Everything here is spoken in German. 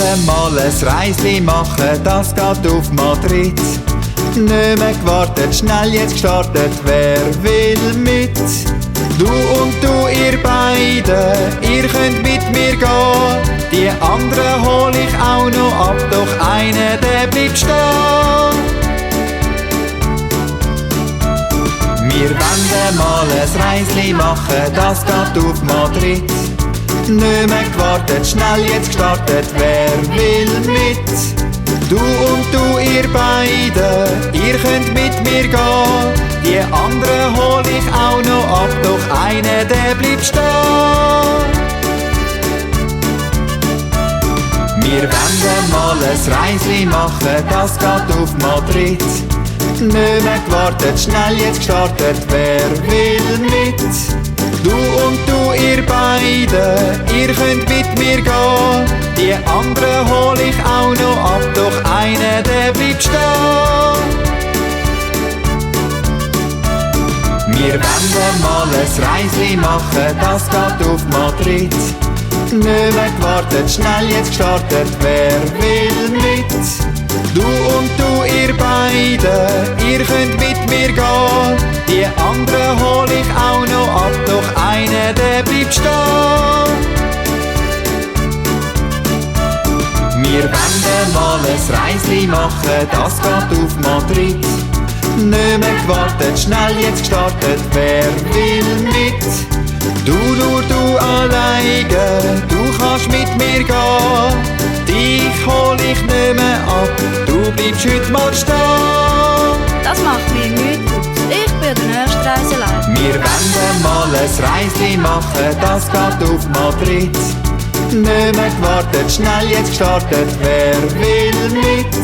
wollen mal ein Reisli machen, das geht auf Madrid. Nicht mehr gewartet, schnell jetzt gestartet, wer will mit? Du und du, ihr beide, ihr könnt mit mir gehen. Die anderen hol ich auch noch ab, doch einer, der bleibt stehen. Wir wollen mal ein Reisli machen, das geht auf Madrid. Nicht mehr gewartet, schnell jetzt gestartet, wer will mit? Du und du, ihr beide, ihr könnt mit mir gehen. Die anderen hol ich auch noch ab, doch einer, der bleibt stehen. Wir wollen mal ein Reisli machen, das geht auf Madrid. Nicht mehr gewartet, schnell jetzt gestartet, wer will mit? Du und du, ihr beide, ihr könnt mit mir gehen. Die anderen hol ich auch noch ab, doch einer, der bleibt stehen. Wir wollen mal ein Reisli machen, das geht auf Madrid. Nicht mehr gewartet, schnell jetzt gestartet, wer will mit? Du und du, ihr beide, ihr könnt mit mir gehen. Die anderen hol ich auch noch ab, doch einer, der bleibt stehen. Wir wollen mal ein Reisli machen, das geht auf Madrid. Nicht mehr gewartet, schnell jetzt gestartet, wer will mit? Du, nur du alleine, du kannst mit mir gehen. Dich hol ich nicht mehr ab, du bleibst heute mal stehen. Das macht mir nichts aus, ich bin der nächste Reiseleiter. Wir wollen mal ein Reisli machen, das geht auf Madrid. Nicht mehr gewartet, schnell jetzt gestartet, wer will mit?